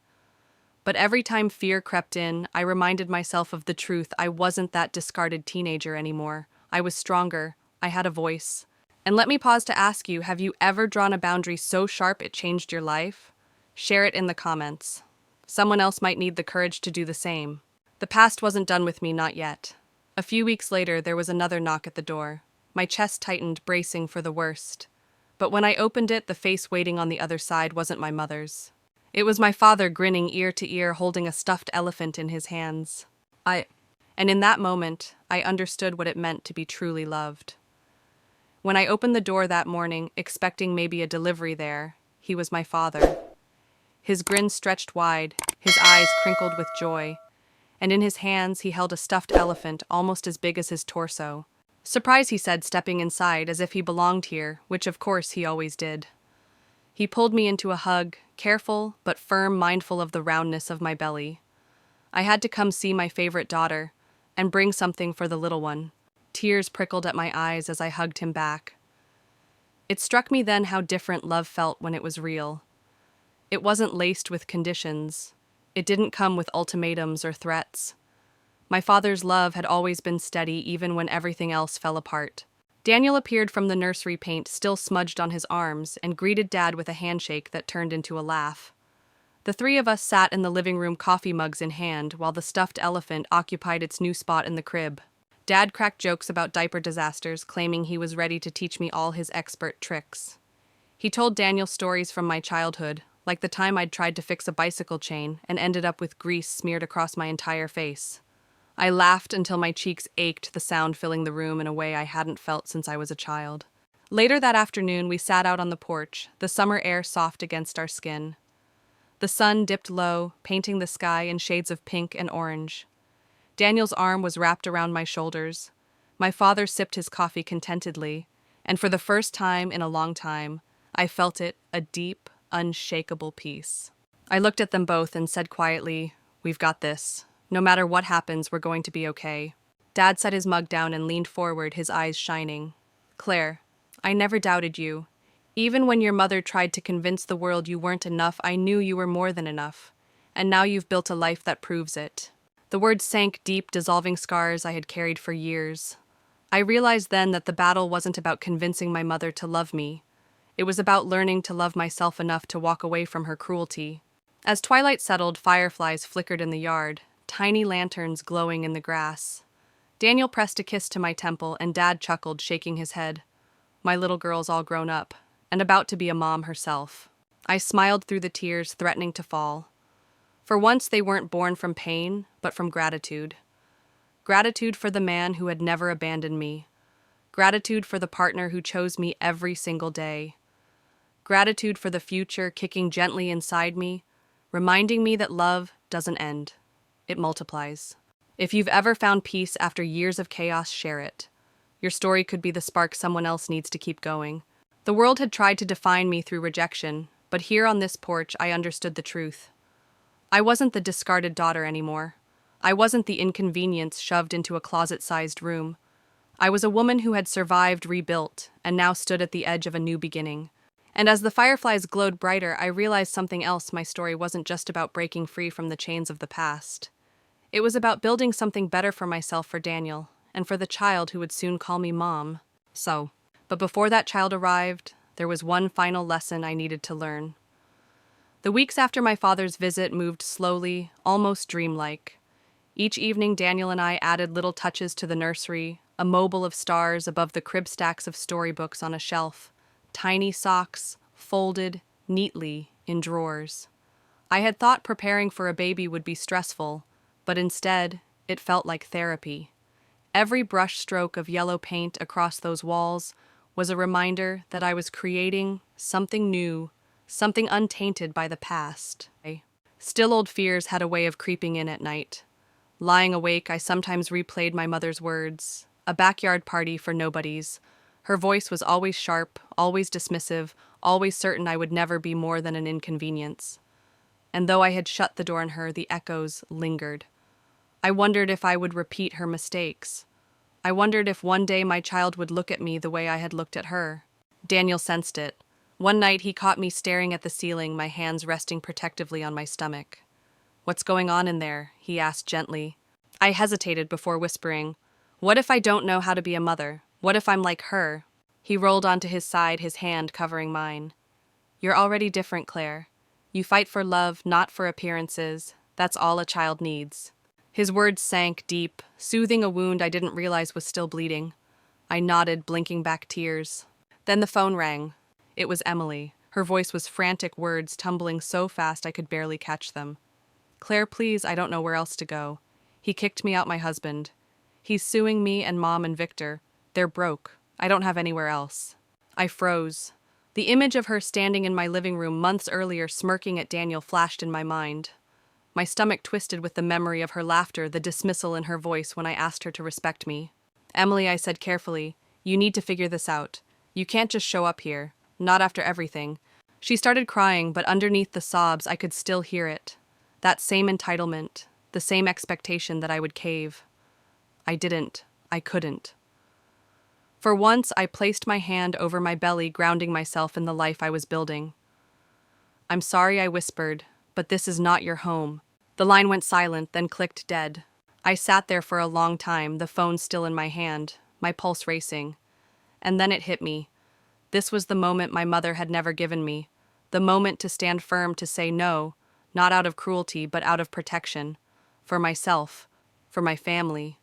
But every time fear crept in, I reminded myself of the truth. I wasn't that discarded teenager anymore. I was stronger. I had a voice. And let me pause to ask you, have you ever drawn a boundary so sharp it changed your life? Share it in the comments. Someone else might need the courage to do the same. The past wasn't done with me, not yet. A few weeks later, there was another knock at the door. My chest tightened, bracing for the worst. But when I opened it, the face waiting on the other side wasn't my mother's. It was my father, grinning ear to ear, holding a stuffed elephant in his hands. And in that moment, I understood what it meant to be truly loved. When I opened the door that morning, expecting maybe a delivery there, he was my father. His grin stretched wide, his eyes crinkled with joy, and in his hands he held a stuffed elephant almost as big as his torso. "Surprise," he said, stepping inside as if he belonged here, which of course he always did. He pulled me into a hug, careful but firm, mindful of the roundness of my belly. I had to come see my favorite daughter and bring something for the little one. Tears prickled at my eyes as I hugged him back. It struck me then how different love felt when it was real. It wasn't laced with conditions. It didn't come with ultimatums or threats. My father's love had always been steady even when everything else fell apart. Daniel appeared from the nursery, paint still smudged on his arms, and greeted Dad with a handshake that turned into a laugh. The three of us sat in the living room, coffee mugs in hand, while the stuffed elephant occupied its new spot in the crib. Dad cracked jokes about diaper disasters, claiming he was ready to teach me all his expert tricks. He told Daniel stories from my childhood, like the time I'd tried to fix a bicycle chain and ended up with grease smeared across my entire face. I laughed until my cheeks ached, the sound filling the room in a way I hadn't felt since I was a child. Later that afternoon, we sat out on the porch, the summer air soft against our skin. The sun dipped low, painting the sky in shades of pink and orange. Daniel's arm was wrapped around my shoulders. My father sipped his coffee contentedly, and for the first time in a long time, I felt it, a deep, unshakable peace. I looked at them both and said quietly, "We've got this. No matter what happens, we're going to be okay." Dad set his mug down and leaned forward, his eyes shining. "Claire, I never doubted you. Even when your mother tried to convince the world you weren't enough, I knew you were more than enough. And now you've built a life that proves it." The words sank deep, dissolving scars I had carried for years. I realized then that the battle wasn't about convincing my mother to love me. It was about learning to love myself enough to walk away from her cruelty. As twilight settled, fireflies flickered in the yard, tiny lanterns glowing in the grass. Daniel pressed a kiss to my temple, and Dad chuckled, shaking his head. My little girl's all grown up, and about to be a mom herself. I smiled through the tears threatening to fall. For once, they weren't born from pain, but from gratitude. Gratitude for the man who had never abandoned me. Gratitude for the partner who chose me every single day. Gratitude for the future kicking gently inside me, reminding me that love doesn't end. It multiplies. If you've ever found peace after years of chaos, share it. Your story could be the spark someone else needs to keep going. The world had tried to define me through rejection, but here on this porch, I understood the truth. I wasn't the discarded daughter anymore. I wasn't the inconvenience shoved into a closet-sized room. I was a woman who had survived, rebuilt, and now stood at the edge of a new beginning. And as the fireflies glowed brighter, I realized something else. My story wasn't just about breaking free from the chains of the past. It was about building something better for myself, for Daniel, and for the child who would soon call me Mom. But before that child arrived, there was one final lesson I needed to learn. The weeks after my father's visit moved slowly, almost dreamlike. Each evening, Daniel and I added little touches to the nursery, a mobile of stars above the crib, stacks of storybooks on a shelf, tiny socks, folded neatly in drawers. I had thought preparing for a baby would be stressful, but instead, it felt like therapy. Every brush stroke of yellow paint across those walls was a reminder that I was creating something new, something untainted by the past. Still, old fears had a way of creeping in at night. Lying awake, I sometimes replayed my mother's words, a backyard party for nobodies. Her voice was always sharp, always dismissive, always certain I would never be more than an inconvenience. And though I had shut the door on her, the echoes lingered. I wondered if I would repeat her mistakes, I wondered if one day my child would look at me the way I had looked at her. Daniel sensed it. One night he caught me staring at the ceiling, my hands resting protectively on my stomach. "What's going on in there?" he asked gently. I hesitated before whispering, "What if I don't know how to be a mother? What if I'm like her?" He rolled onto his side, his hand covering mine. "You're already different, Claire. You fight for love, not for appearances. That's all a child needs." His words sank deep, soothing a wound I didn't realize was still bleeding. I nodded, blinking back tears. Then the phone rang. It was Emily. Her voice was frantic, words tumbling so fast I could barely catch them. "Claire, please, I don't know where else to go. He kicked me out, my husband. He's suing me and Mom and Victor. They're broke. I don't have anywhere else." I froze. The image of her standing in my living room months earlier smirking at Daniel flashed in my mind. My stomach twisted with the memory of her laughter, the dismissal in her voice when I asked her to respect me. "Emily," I said carefully, "you need to figure this out. You can't just show up here. Not after everything." She started crying, but underneath the sobs I could still hear it. That same entitlement, the same expectation that I would cave. I didn't. I couldn't. For once, I placed my hand over my belly, grounding myself in the life I was building. "I'm sorry," I whispered, "but this is not your home." The line went silent, then clicked dead. I sat there for a long time, the phone still in my hand, my pulse racing. And then it hit me. This was the moment my mother had never given me, the moment to stand firm, to say no, not out of cruelty, but out of protection. For myself, for my family,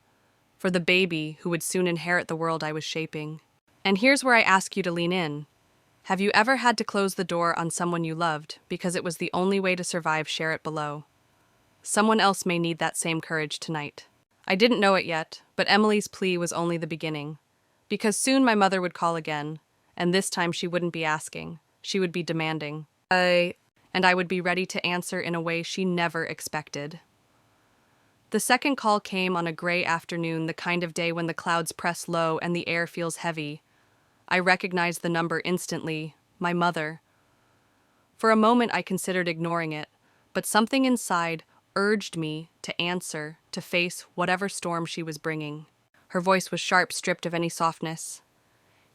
for the baby who would soon inherit the world I was shaping. And here's where I ask you to lean in. Have you ever had to close the door on someone you loved because it was the only way to survive? Share it below. Someone else may need that same courage tonight. I didn't know it yet, but Emily's plea was only the beginning. Because soon my mother would call again, and this time she wouldn't be asking, she would be demanding. And I would be ready to answer in a way she never expected. The second call came on a gray afternoon, the kind of day when the clouds press low and the air feels heavy. I recognized the number instantly, my mother. For a moment I considered ignoring it, but something inside urged me to answer, to face whatever storm she was bringing. Her voice was sharp, stripped of any softness.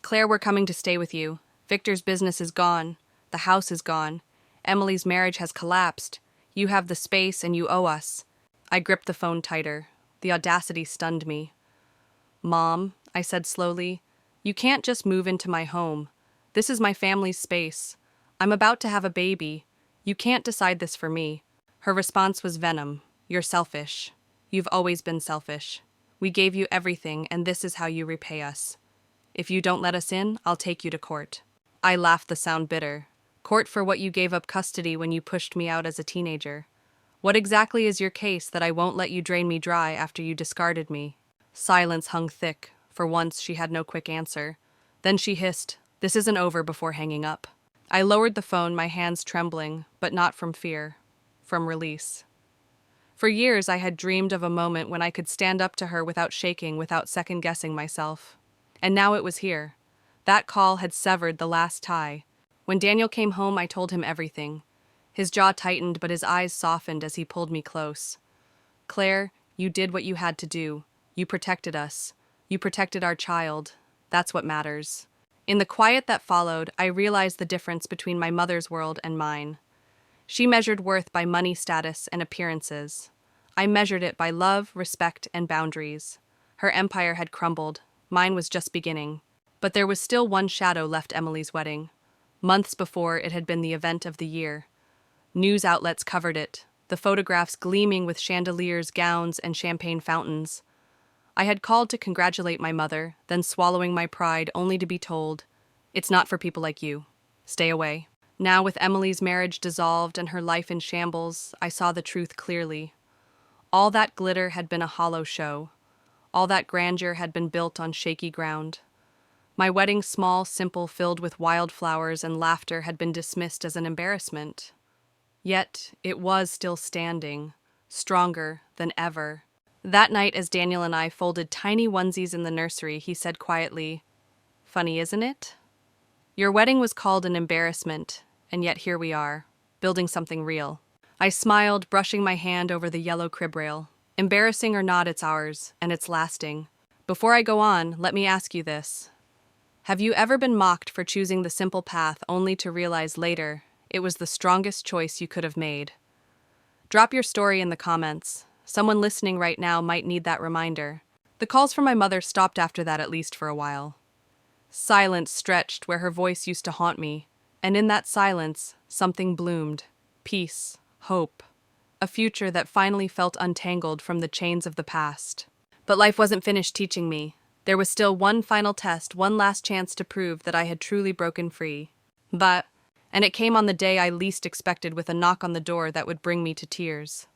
"Claire, we're coming to stay with you. Victor's business is gone. The house is gone. Emily's marriage has collapsed. You have the space and you owe us." I gripped the phone tighter. The audacity stunned me. "Mom," I said slowly, "you can't just move into my home. This is my family's space. I'm about to have a baby. You can't decide this for me." Her response was venom. "You're selfish. You've always been selfish. We gave you everything, and this is how you repay us. If you don't let us in, I'll take you to court." I laughed, the sound bitter. "Court for what you gave up custody when you pushed me out as a teenager. What exactly is your case that I won't let you drain me dry after you discarded me?" Silence hung thick. For once, she had no quick answer. Then she hissed, "This isn't over," before hanging up. I lowered the phone, my hands trembling, but not from fear, from release. For years I had dreamed of a moment when I could stand up to her without shaking, without second-guessing myself. And now it was here. That call had severed the last tie. When Daniel came home, I told him everything. His jaw tightened, but his eyes softened as he pulled me close. "Claire, you did what you had to do. You protected us. You protected our child. That's what matters." In the quiet that followed, I realized the difference between my mother's world and mine. She measured worth by money, status, and appearances. I measured it by love, respect, and boundaries. Her empire had crumbled. Mine was just beginning. But there was still one shadow left: Emily's wedding. Months before, it had been the event of the year. News outlets covered it, the photographs gleaming with chandeliers, gowns, and champagne fountains. I had called to congratulate my mother, then swallowing my pride only to be told, "It's not for people like you. Stay away." Now, with Emily's marriage dissolved and her life in shambles, I saw the truth clearly. All that glitter had been a hollow show. All that grandeur had been built on shaky ground. My wedding, small, simple, filled with wildflowers and laughter, had been dismissed as an embarrassment. Yet it was still standing, stronger than ever. That night, as Daniel and I folded tiny onesies in the nursery, he said quietly, "Funny, isn't it? Your wedding was called an embarrassment, and yet here we are, building something real." I smiled, brushing my hand over the yellow crib rail. Embarrassing or not, it's ours, and it's lasting. Before I go on, let me ask you this. Have you ever been mocked for choosing the simple path only to realize later it was the strongest choice you could have made? Drop your story in the comments. Someone listening right now might need that reminder. The calls from my mother stopped after that, at least for a while. Silence stretched where her voice used to haunt me, and in that silence, something bloomed. Peace, hope, a future that finally felt untangled from the chains of the past. But life wasn't finished teaching me. There was still one final test, one last chance to prove that I had truly broken free. And it came on the day I least expected, with a knock on the door that would bring me to tears.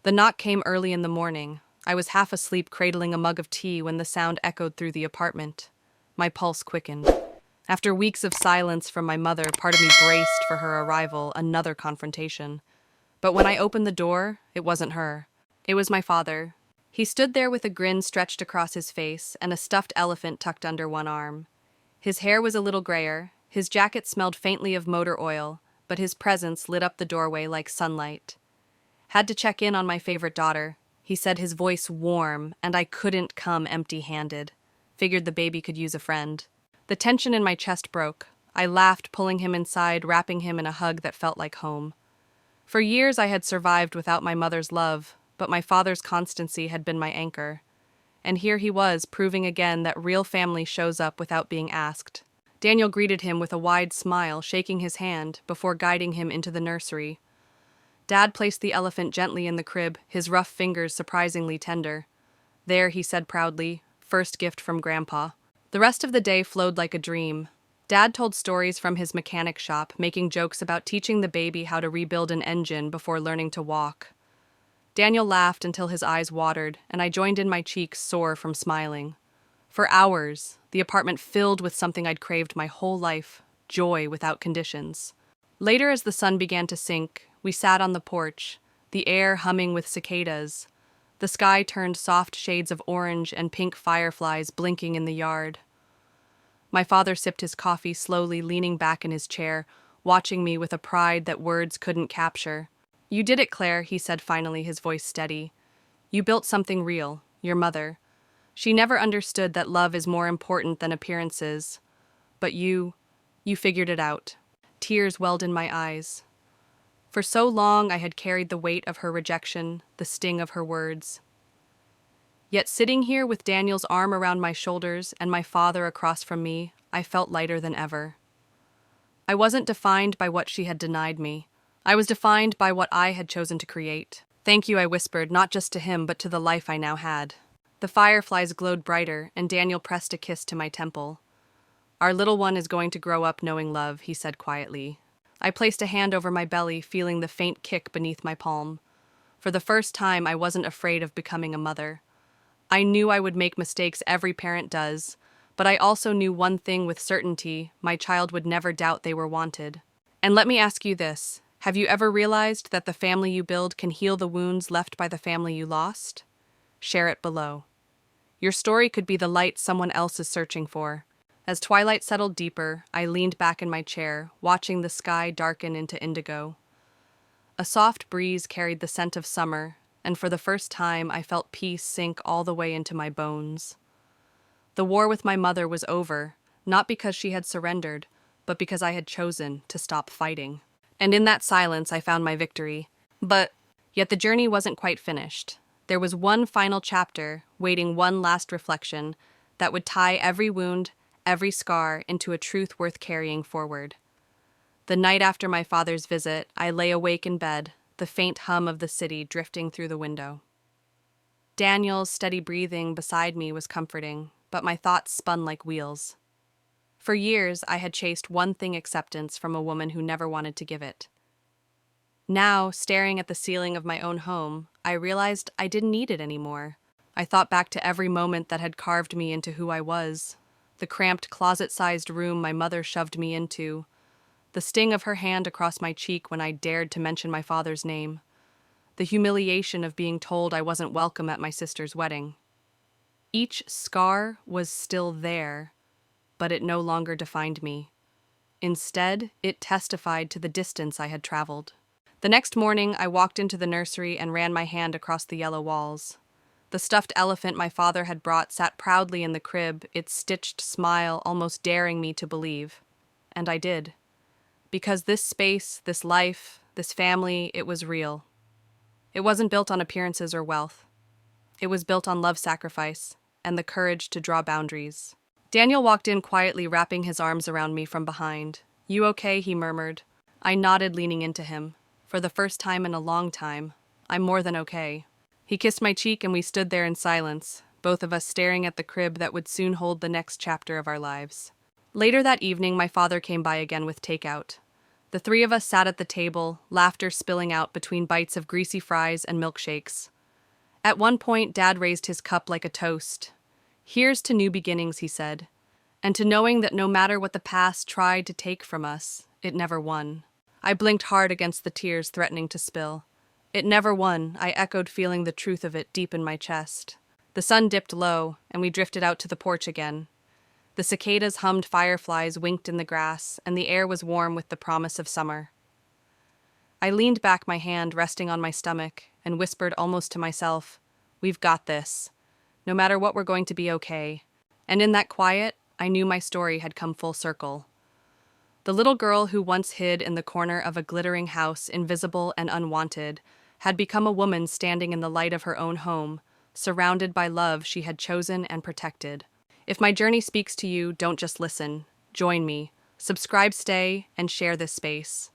The knock came early in the morning. I was half asleep, cradling a mug of tea, when the sound echoed through the apartment. My pulse quickened. After weeks of silence from my mother, part of me braced for her arrival, another confrontation. But when I opened the door, it wasn't her. It was my father. He stood there with a grin stretched across his face and a stuffed elephant tucked under one arm. His hair was a little grayer, his jacket smelled faintly of motor oil, but his presence lit up the doorway like sunlight. Had to check in on my favorite daughter, he said, his voice warm, and I couldn't come empty-handed. Figured the baby could use a friend. The tension in my chest broke. I laughed, pulling him inside, wrapping him in a hug that felt like home. For years I had survived without my mother's love, but my father's constancy had been my anchor. And here he was, proving again that real family shows up without being asked. Daniel greeted him with a wide smile, shaking his hand before guiding him into the nursery. Dad placed the elephant gently in the crib, his rough fingers surprisingly tender. There, he said proudly, first gift from Grandpa. The rest of the day flowed like a dream. Dad told stories from his mechanic shop, making jokes about teaching the baby how to rebuild an engine before learning to walk. Daniel laughed until his eyes watered, and I joined in, my cheeks sore from smiling. For hours, the apartment filled with something I'd craved my whole life, joy without conditions. Later, as the sun began to sink, we sat on the porch, the air humming with cicadas. The sky turned soft shades of orange and pink fireflies blinking in the yard. My father sipped his coffee slowly, leaning back in his chair, watching me with a pride that words couldn't capture. "You did it, Claire," he said finally, his voice steady. "You built something real, your mother. She never understood that love is more important than appearances. But you figured it out." Tears welled in my eyes. For so long I had carried the weight of her rejection, the sting of her words. Yet sitting here with Daniel's arm around my shoulders and my father across from me, I felt lighter than ever. I wasn't defined by what she had denied me. I was defined by what I had chosen to create. "Thank you," I whispered, not just to him, but to the life I now had. The fireflies glowed brighter, and Daniel pressed a kiss to my temple. "Our little one is going to grow up knowing love," he said quietly. I placed a hand over my belly, feeling the faint kick beneath my palm. For the first time, I wasn't afraid of becoming a mother. I knew I would make mistakes, every parent does, but I also knew one thing with certainty: my child would never doubt they were wanted. And let me ask you this: have you ever realized that the family you build can heal the wounds left by the family you lost? Share it below. Your story could be the light someone else is searching for. As twilight settled deeper, I leaned back in my chair, watching the sky darken into indigo. A soft breeze carried the scent of summer, and for the first time I felt peace sink all the way into my bones. The war with my mother was over, not because she had surrendered, but because I had chosen to stop fighting. And in that silence I found my victory. Yet the journey wasn't quite finished. There was one final chapter, waiting one last reflection, that would tie every wound, every scar, into a truth worth carrying forward. The night after my father's visit, I lay awake in bed, the faint hum of the city drifting through the window. Daniel's steady breathing beside me was comforting, but my thoughts spun like wheels. For years, I had chased one thing: acceptance from a woman who never wanted to give it. Now, staring at the ceiling of my own home, I realized I didn't need it anymore. I thought back to every moment that had carved me into who I was. The cramped, closet-sized room my mother shoved me into. The sting of her hand across my cheek when I dared to mention my father's name. The humiliation of being told I wasn't welcome at my sister's wedding. Each scar was still there, but it no longer defined me. Instead, it testified to the distance I had traveled. The next morning, I walked into the nursery and ran my hand across the yellow walls. The stuffed elephant my father had brought sat proudly in the crib, its stitched smile almost daring me to believe. And I did. Because this space, this life, this family, it was real. It wasn't built on appearances or wealth. It was built on love sacrifice and the courage to draw boundaries. Daniel walked in quietly, wrapping his arms around me from behind. "You okay?" he murmured. I nodded, leaning into him. For the first time in a long time, I'm more than okay. He kissed my cheek and we stood there in silence, both of us staring at the crib that would soon hold the next chapter of our lives. Later that evening, my father came by again with takeout. The three of us sat at the table, laughter spilling out between bites of greasy fries and milkshakes. At one point, Dad raised his cup like a toast. "Here's to new beginnings," he said, "and to knowing that no matter what the past tried to take from us, it never won." I blinked hard against the tears threatening to spill. "It never won," I echoed, feeling the truth of it deep in my chest. The sun dipped low, and we drifted out to the porch again. The cicadas hummed, fireflies winked in the grass, and the air was warm with the promise of summer. I leaned back, my hand resting on my stomach, and whispered almost to myself, "We've got this. No matter what, we're going to be okay." And in that quiet, I knew my story had come full circle. The little girl who once hid in the corner of a glittering house, invisible and unwanted, had become a woman standing in the light of her own home, surrounded by love she had chosen and protected. If my journey speaks to you, don't just listen. Join me. Subscribe, stay, and share this space.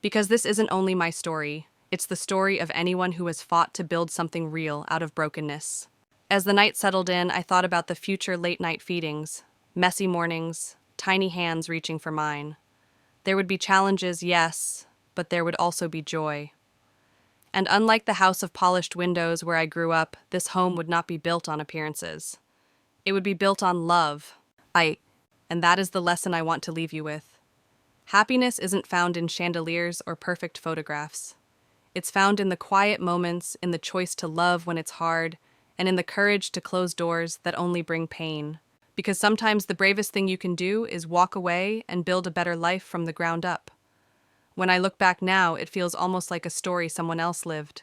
Because this isn't only my story, it's the story of anyone who has fought to build something real out of brokenness. As the night settled in, I thought about the future late-night feedings, messy mornings, tiny hands reaching for mine. There would be challenges, yes, but there would also be joy. And unlike the house of polished windows where I grew up, this home would not be built on appearances. It would be built on love. And that is the lesson I want to leave you with. Happiness isn't found in chandeliers or perfect photographs. It's found in the quiet moments, in the choice to love when it's hard, and in the courage to close doors that only bring pain. Because sometimes the bravest thing you can do is walk away and build a better life from the ground up. When I look back now, it feels almost like a story someone else lived.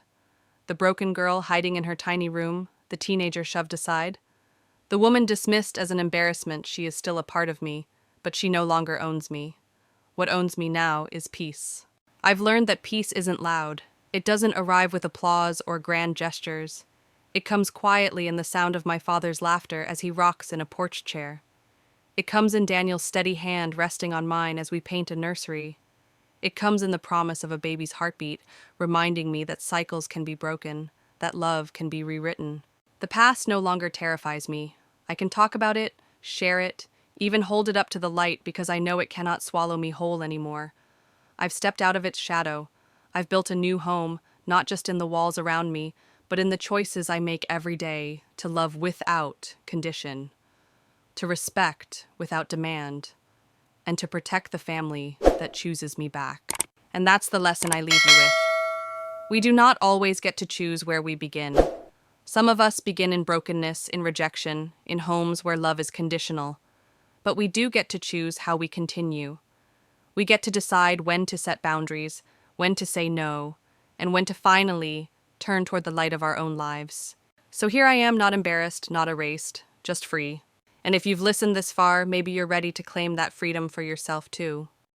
The broken girl hiding in her tiny room, the teenager shoved aside. The woman dismissed as an embarrassment. She is still a part of me, but she no longer owns me. What owns me now is peace. I've learned that peace isn't loud. It doesn't arrive with applause or grand gestures. It comes quietly in the sound of my father's laughter as he rocks in a porch chair. It comes in Daniel's steady hand resting on mine as we paint a nursery. It comes in the promise of a baby's heartbeat, reminding me that cycles can be broken, that love can be rewritten. The past no longer terrifies me. I can talk about it, share it, even hold it up to the light because I know it cannot swallow me whole anymore. I've stepped out of its shadow. I've built a new home, not just in the walls around me, but in the choices I make every day, to love without condition, to respect without demand, and to protect the family that chooses me back. And that's the lesson I leave you with. We do not always get to choose where we begin. Some of us begin in brokenness, in rejection, in homes where love is conditional. But we do get to choose how we continue. We get to decide when to set boundaries, when to say no, and when to finally turn toward the light of our own lives. So here I am, not embarrassed, not erased, just free. And if you've listened this far, maybe you're ready to claim that freedom for yourself too.